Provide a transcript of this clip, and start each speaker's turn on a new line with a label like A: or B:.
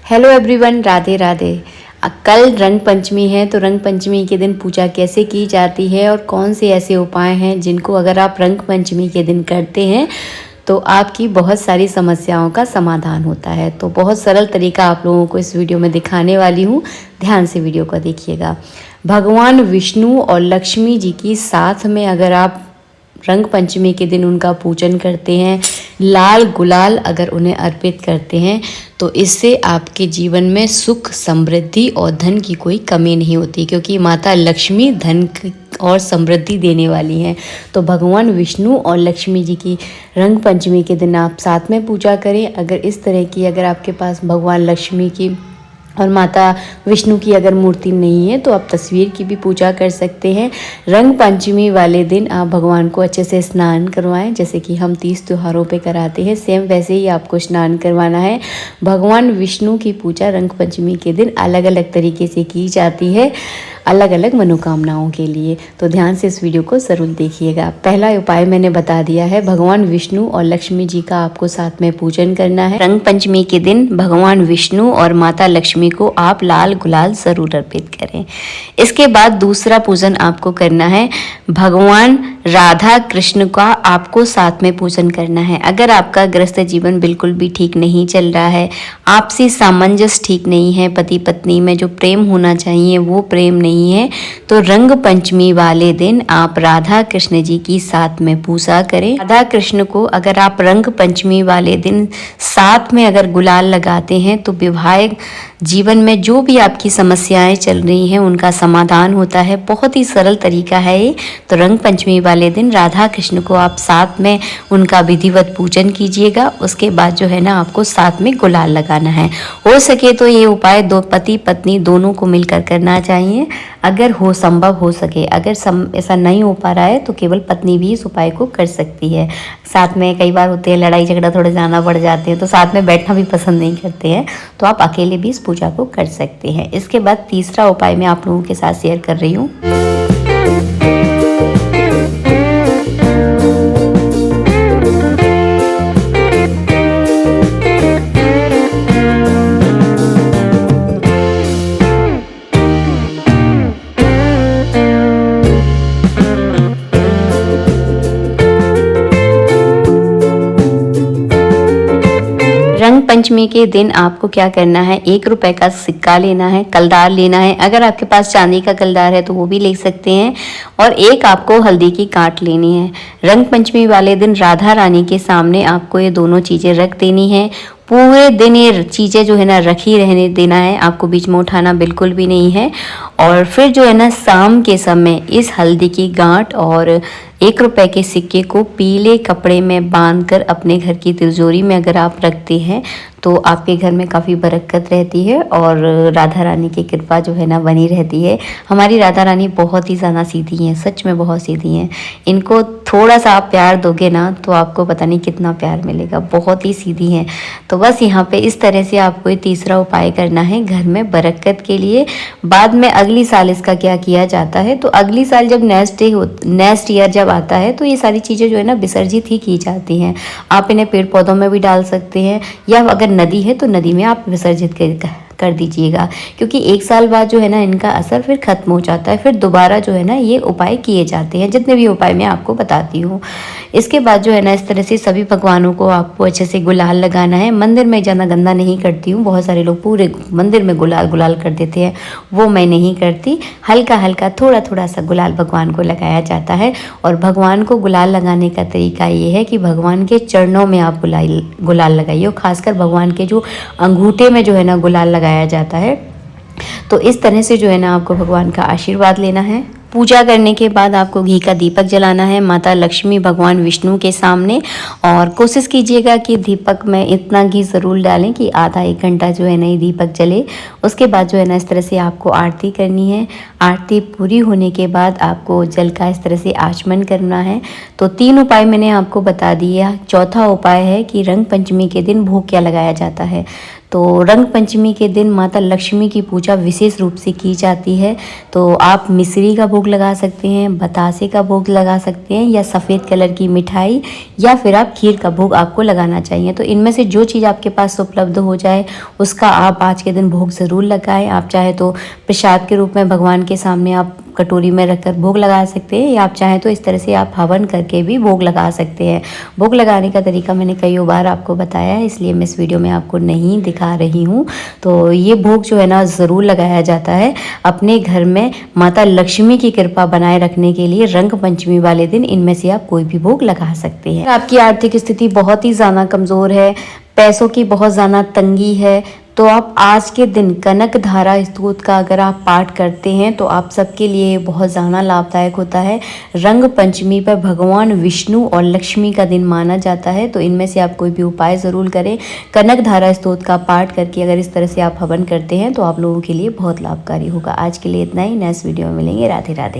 A: Hello everyone, Radhe Radhe. कल रंग पंचमी है, तो रंग पंचमी के दिन पूजा कैसे की जाती है और कौन से ऐसे उपाय हैं जिनको अगर आप रंग पंचमी के दिन करते हैं तो आपकी बहुत सारी समस्याओं का समाधान होता है। तो बहुत सरल तरीका आप लोगों को इस वीडियो में दिखाने वाली हूँ, ध्यान से वीडियो को देखिएगा। भगवान विष्णु और लक्ष्मी जी की साथ में अगर आप रंग पंचमी के दिन उनका पूजन करते हैं, लाल गुलाल अगर उन्हें अर्पित करते हैं, तो इससे आपके जीवन में सुख, समृद्धि और धन की कोई कमी नहीं होती, क्योंकि माता लक्ष्मी धन और समृद्धि देने वाली हैं। तो भगवान विष्णु और लक्ष्मी जी की रंग पंचमी के दिन आप साथ में पूजा करें। अगर इस तरह की अगर आपके पास भगवान लक्ष्मी की और माता विष्णु की अगर मूर्ति नहीं है तो आप तस्वीर की भी पूजा कर सकते हैं। रंग पंचमी वाले दिन आप भगवान को अच्छे से स्नान करवाएं, जैसे कि हम 30 त्योहारों पे कराते हैं, सेम वैसे ही आपको स्नान करवाना है। भगवान विष्णु की पूजा रंग पंचमी के दिन अलग अलग तरीके से की जाती है, अलग अलग मनोकामनाओं के लिए। तो ध्यान से इस वीडियो को ज़रूर देखिएगा। पहला उपाय मैंने बता दिया है, भगवान विष्णु और लक्ष्मी जी का आपको साथ में पूजन करना है। रंग पंचमी के दिन भगवान विष्णु और माता लक्ष्मी को आप लाल गुलाल ज़रूर अर्पित करें। इसके बाद दूसरा पूजन आपको करना है, भगवान राधा कृष्ण का आपको साथ में पूजन करना है। अगर आपका गृहस्थ जीवन बिल्कुल भी ठीक नहीं चल रहा है, आपसी सामंजस्य ठीक नहीं है, पति पत्नी में जो प्रेम होना चाहिए वो प्रेम नहीं है, तो रंग पंचमी वाले दिन आप राधा कृष्ण जी की साथ में पूजा करें। राधा कृष्ण को अगर आप रंग पंचमी वाले दिन साथ में अगर गुलाल लगाते हैं तो वैवाहिक जीवन में जो भी आपकी समस्याएं चल रही हैं उनका समाधान होता है। बहुत ही सरल तरीका है ये। तो रंग पंचमी वाले दिन राधा कृष्ण को आप साथ में उनका विधिवत पूजन कीजिएगा। उसके बाद जो है ना आपको साथ में गुलाल लगाना है। हो सके तो ये उपाय दो पति पत्नी दोनों को मिलकर करना चाहिए, अगर हो संभव हो सके। अगर ऐसा नहीं हो पा रहा है तो केवल पत्नी भी इस उपाय को कर सकती है। साथ में कई बार होते हैं लड़ाई झगड़ा थोड़े ज़्यादा बढ़ जाते हैं तो साथ में बैठना भी पसंद नहीं करते हैं, तो आप अकेले भी इस पूजा को कर सकते हैं। इसके बाद तीसरा उपाय मैं आप लोगों के साथ शेयर कर रही हूँ। रंग पंचमी के दिन आपको क्या करना है, 1 रुपए का सिक्का लेना है, कलदार लेना है। अगर आपके पास चांदी का कलदार है तो वो भी ले सकते हैं, और एक आपको हल्दी की काट लेनी है। रंग पंचमी वाले दिन राधा रानी के सामने आपको ये दोनों चीज़ें रख देनी है। पूरे दिन ये चीज़ें जो है ना रखी रहने देना है, आपको बीच में उठाना बिल्कुल भी नहीं है। और फिर जो है ना शाम के समय इस हल्दी की गांठ और 1 रुपए के सिक्के को पीले कपड़े में बांधकर अपने घर की तिजोरी में अगर आप रखते हैं तो आपके घर में काफ़ी बरकत रहती है और राधा रानी की कृपा जो है ना बनी रहती है। हमारी राधा रानी बहुत ही ज़्यादा सीधी हैं, सच में बहुत सीधी हैं। इनको थोड़ा सा आप प्यार दोगे ना तो आपको पता नहीं कितना प्यार मिलेगा, बहुत ही सीधी हैं। तो बस यहाँ पे इस तरह से आपको ये तीसरा उपाय करना है घर में बरकत के लिए। बाद में अगली साल इसका क्या किया जाता है, तो अगली साल जब नेक्स्ट ईयर जब आता है तो ये सारी चीज़ें जो है ना विसर्जित ही की जाती हैं। आप इन्हें पेड़ पौधों में भी डाल सकते हैं, या अगर नदी है तो नदी में आप विसर्जित कर दीजिएगा, क्योंकि 1 साल बाद जो है ना इनका असर फिर खत्म हो जाता है। फिर दोबारा जो है ना ये उपाय किए जाते हैं, जितने भी उपाय मैं आपको बताती हूँ। इसके बाद जो है ना इस तरह से सभी भगवानों को आपको अच्छे से गुलाल लगाना है। मंदिर में ज़्यादा गंदा नहीं करती हूँ, बहुत सारे लोग पूरे मंदिर में गुलाल कर देते हैं, वो मैं नहीं करती। हल्का हल्का थोड़ा थोड़ा सा गुलाल भगवान को लगाया जाता है। और भगवान को गुलाल लगाने का तरीका ये है कि भगवान के चरणों में आप गुलाल लगाइए, और खासकर भगवान के जो अंगूठे में जो है ना गुलाल लगाया जाता है। तो इस तरह से जो है ना आपको भगवान का आशीर्वाद लेना है। पूजा करने के बाद आपको घी का दीपक जलाना है माता लक्ष्मी भगवान विष्णु के सामने, और कोशिश कीजिएगा कि दीपक में इतना घी ज़रूर डालें कि आधा 1 घंटा जो है ना ये दीपक जले। उसके बाद जो है ना इस तरह से आपको आरती करनी है। आरती पूरी होने के बाद आपको जल का इस तरह से आचमन करना है। तो 3 उपाय मैंने आपको बता दिया। चौथा उपाय है कि रंग पंचमी के दिन भोग क्या लगाया जाता है। तो रंग पंचमी के दिन माता लक्ष्मी की पूजा विशेष रूप से की जाती है। तो आप मिश्री का भोग लगा सकते हैं, बतासे का भोग लगा सकते हैं, या सफ़ेद कलर की मिठाई, या फिर आप खीर का भोग आपको लगाना चाहिए। तो इनमें से जो चीज़ आपके पास उपलब्ध हो जाए उसका आप आज के दिन भोग ज़रूर लगाएं। आप चाहे तो प्रसाद के रूप में भगवान के सामने आप कटोरी में रखकर भोग लगा सकते हैं, या आप चाहें तो इस तरह से आप हवन करके भी भोग लगा सकते हैं। भोग लगाने का तरीका मैंने कई बार आपको बताया है, इसलिए मैं इस वीडियो में आपको नहीं दिखा रही हूँ। तो ये भोग जो है ना ज़रूर लगाया जाता है अपने घर में माता लक्ष्मी की कृपा बनाए रखने के लिए। रंग पंचमी वाले दिन इनमें से आप कोई भी भोग लगा सकते हैं। आपकी आर्थिक स्थिति बहुत ही ज़्यादा कमज़ोर है, पैसों की बहुत ज़्यादा तंगी है, तो आप आज के दिन कनक धारा स्तोत्र का अगर आप पाठ करते हैं तो आप सबके लिए बहुत ज़्यादा लाभदायक होता है। रंग पंचमी पर भगवान विष्णु और लक्ष्मी का दिन माना जाता है, तो इनमें से आप कोई भी उपाय ज़रूर करें। कनक धारा स्तोत्र का पाठ करके अगर इस तरह से आप हवन करते हैं तो आप लोगों के लिए बहुत लाभकारी होगा। आज के लिए इतना ही, नेक्स्ट वीडियो में मिलेंगे। राधे राधे।